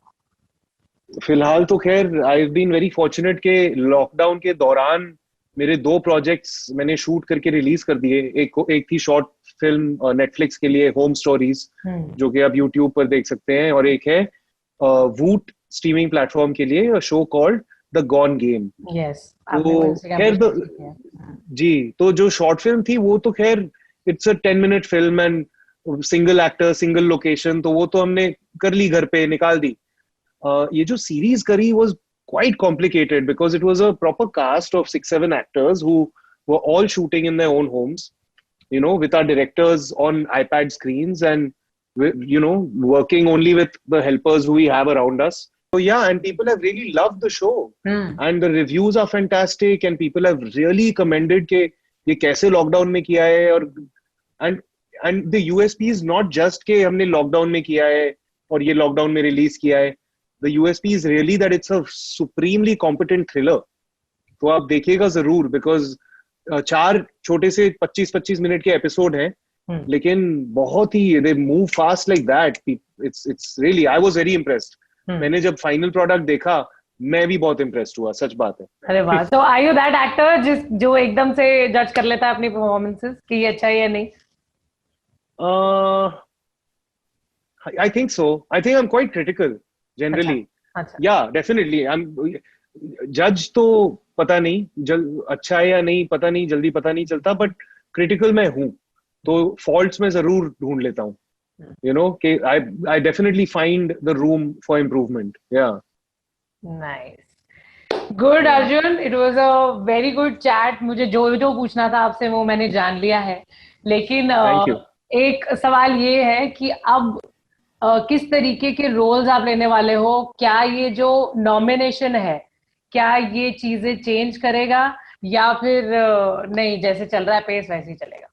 फिलहाल तो खैर I have been very fortunate के लॉकडाउन के दौरान मेरे 2 प्रोजेक्ट्स मैंने शूट करके रिलीज कर दिए. एक थी शॉर्ट फिल्म नेटफ्लिक्स के लिए, होम स्टोरीज, जो कि आप यूट्यूब पर देख सकते हैं, और एक है वूट स्ट्रीमिंग प्लेटफॉर्म के लिए show called the gone game. तो खैर जी, तो जो शॉर्ट फिल्म थी वो तो खैर it's a 10 minute film and single actor single location, तो वो तो हमने कर ली, घर पे निकाल दी. ये जो सीरीज करी was quite complicated because it was a proper cast of 6-7 actors who were all shooting in their own homes, with our directors on iPad screens and working only with the helpers who we have around us. So yeah, and people have really loved the show, and the reviews are fantastic, and people have really commended के ये कैसे lockdown में किया है, और and the USP is not just के हमने lockdown में किया है और ये lockdown में release किया है. The USP is really that it's a supremely competent thriller. तो आप देखिएगा जरूर, because 4 छोटे से 25-25 मिनट के एपिसोड हैं, लेकिन बहुत ही they move fast like that. It's really, I was very impressed. मैंने जब फाइनल प्रोडक्ट देखा मैं भी बहुत इम्प्रेस्ड हुआ, सच बात है. अरे वाह. सो आर यू दैट एक्टर जो एकदम से जज कर लेता है अपनी परफॉर्मेंसेस कि ये अच्छा है या नहीं? I think so. I think I'm quite critical generally. अच्छा. Yeah, definitely. I'm जज तो पता नहीं अच्छा है या नहीं पता नहीं, जल्दी पता नहीं चलता, बट क्रिटिकल मैं हूँ, तो फॉल्ट्स में जरूर ढूंढ लेता हूँ. I definitely find the room for improvement. Yeah. Nice. Good, Arjun. It was a very good chat. मुझे जो पूछना था आपसे वो मैंने जान लिया है, लेकिन एक सवाल ये है कि अब किस तरीके के रोल्स आप लेने वाले हो? क्या ये जो नॉमिनेशन है, क्या ये चीजें चेंज करेगा या फिर नहीं, जैसे चल रहा है पेस वैसे ही चलेगा?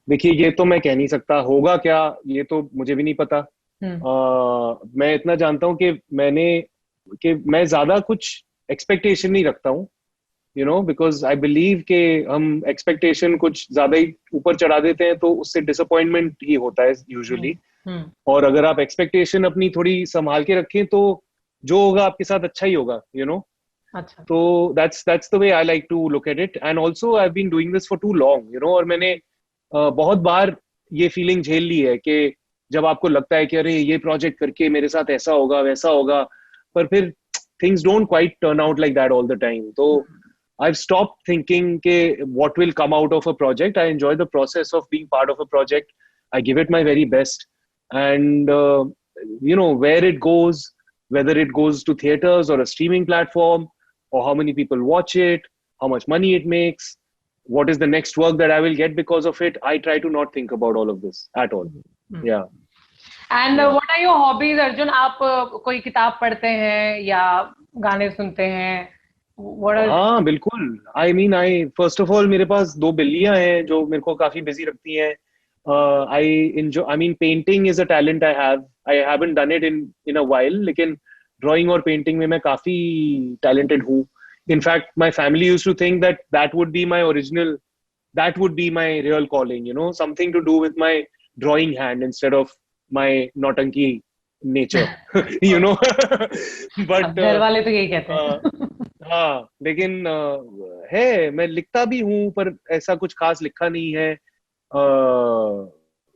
देखिए, ये तो मैं कह नहीं सकता. होगा क्या ये तो मुझे भी नहीं पता. मैं इतना जानता हूँ कि मैं ज्यादा कुछ एक्सपेक्टेशन नहीं रखता हूँ, बिकॉज आई बिलीव कि हम एक्सपेक्टेशन कुछ ज्यादा ही ऊपर चढ़ा देते हैं तो उससे डिसअपॉइंटमेंट ही होता है यूजुअली. और अगर आप एक्सपेक्टेशन अपनी थोड़ी संभाल के रखें तो जो होगा आपके साथ अच्छा ही होगा. अच्छा. तो that's the way I like to look at it. And also I've been doing this for too long, और मैंने बहुत बार ये फीलिंग झेल ली है कि जब आपको लगता है कि अरे ये प्रोजेक्ट करके मेरे साथ ऐसा होगा वैसा होगा, पर फिर things don't quite turn out like that all the time. So I've stopped thinking what will come out of a project. I enjoy the process of being part of a project. I give it my very best. And, where it goes, whether it goes to theaters or a streaming platform, or how many people watch it, how much money it makes, what is the next work that I will get because of it, I try to not think about all of this at all. Yeah. And what are your hobbies, Arjun? आप कोई किताब पढ़ते हैं या गाने सुनते हैं? हाँ बिल्कुल. I mean, first of all, मेरे पास 2 बिल्लियां हैं जो मेरे को काफी बिजी रखती हैं. Painting is a talent I have. I haven't done it in a while, लेकिन drawing और painting में मैं काफी talented हूँ. In fact, my family used to think that would be my real calling, something to do with my drawing hand instead of my nautanki nature, But घर वाले तो यही कहते हैं. हाँ, लेकिन है, मैं लिखता भी हूँ पर ऐसा कुछ खास लिखा नहीं है.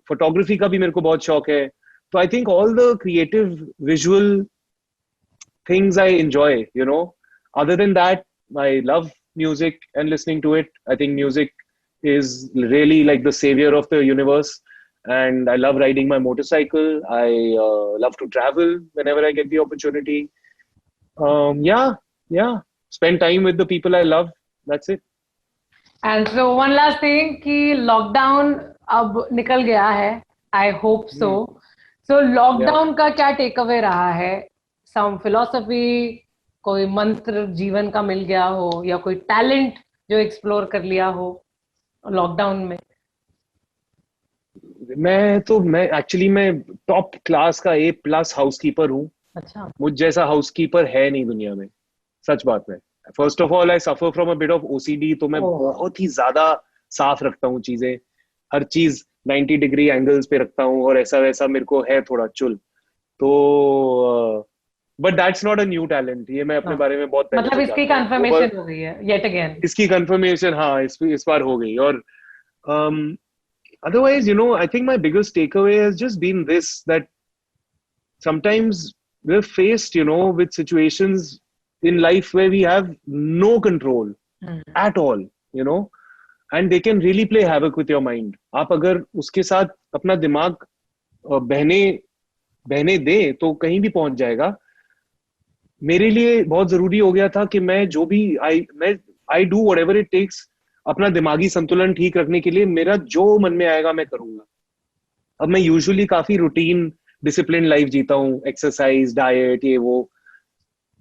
फोटोग्राफी का भी मेरे को बहुत शौक है. तो I think all the creative visual things I enjoy, Other than that, I love music and listening to it. I think music is really like the savior of the universe. And I love riding my motorcycle. I love to travel whenever I get the opportunity. Spend time with the people I love. That's it. And so one last thing, कि lockdown अब निकल गया है. I hope so. So lockdown का क्या takeaway रहा है? Some philosophy, कोई मंत्र जीवन का मिल गया हो या कोई talent जो explore कर लिया हो lockdown में? मैं टॉप क्लास का A+ हाउसकीपर हूँ. अच्छा. मुझ जैसा हाउसकीपर है नहीं दुनिया में, सच बात में. First of all, I suffer from a bit of OCD, तो मैं बहुत ही ज्यादा साफ रखता हूँ चीजें. हर चीज 90 डिग्री एंगल्स पे रखता हूँ और ऐसा वैसा मेरे को है थोड़ा चुल. तो but that's not a new talent. ये मैं अपने बारे में बहुत पहले मतलब इसकी कंफर्मेशन हो गई है yet again. इसकी कंफर्मेशन हाँ इस बार हो गई. और otherwise, I think my biggest takeaway has just been this, that sometimes we're faced, with situations in life where we have no control at all, and they can really play havoc with your mind. आप अगर उसके साथ अपना दिमाग बहने दे तो कहीं भी पहुंच जाएगा. मेरे लिए बहुत जरूरी हो गया था कि मैं जो भी I do whatever it takes अपना दिमागी संतुलन ठीक रखने के लिए. मेरा जो मन में आएगा मैं करूंगा. अब मैं यूजुअली काफी रूटीन डिसिप्लिन लाइफ जीता हूँ, एक्सरसाइज, डाइट, ये वो.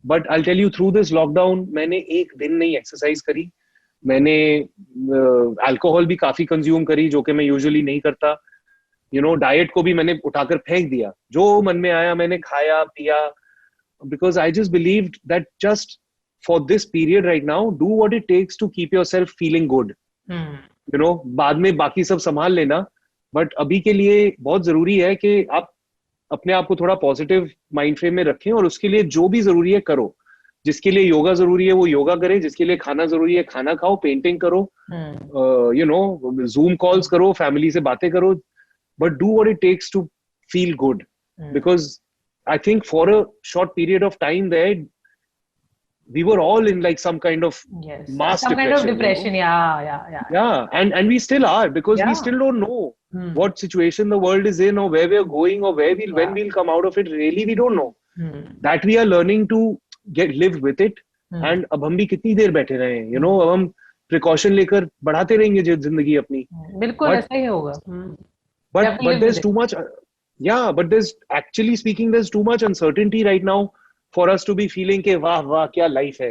But I tell you, through this lockdown मैंने एक दिन नहीं एक्सरसाइज करी. मैंने अल्कोहल भी काफी कंज्यूम करी, जो कि मैं यूजुअली नहीं करता. डाइट को भी मैंने उठाकर फेंक दिया. जो मन में आया मैंने खाया पिया, because I just believed that just for this period right now, do what it takes to keep yourself feeling good. बाद में बाकी सब संभाल लेना, बट अभी के लिए बहुत जरूरी है कि आप अपने आप को थोड़ा पॉजिटिव माइंड फ्रेम में रखें और उसके लिए जो भी जरूरी है करो. जिसके लिए योगा जरूरी है वो योगा करे, जिसके लिए खाना जरूरी है खाना खाओ, पेंटिंग करो, जूम कॉल्स करो, फैमिली से बातें करो, but do what it takes to feel good. Because I think for a short period of time there we were all in like some kind of mass some depression. Kind of depression. Yeah. And we still are, because we still don't know what situation the world is in, or where we are going, or when we'll come out of it. Really, we don't know. That we are learning to live with it. And अब हम भी कितनी देर बैठे रहे हैं, अब हम precaution लेकर बढ़ाते रहेंगे जिंदगी अपनी. बिल्कुल ऐसा ही होगा. But there's too much. Yeah, but there's too much uncertainty right now for us to be feeling ke wah kya life hai,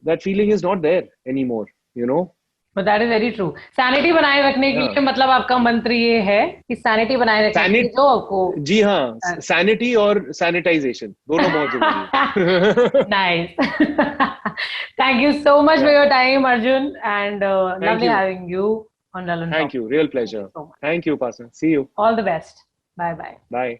that feeling is not there anymore, But that is very true. Sanity बनाए रखने के लिए मतलब आपका मंत्र ये है कि sanity बनाए रखने के लिए तो आपको. जी हाँ, sanity और sanitization दोनों बहुत जरूरी है. Nice. Thank you so much for your time, Arjun, and lovely having you on Lalan Talk. Thank you, real pleasure. Thank you, Pasa. See you. All the best. Bye. Bye.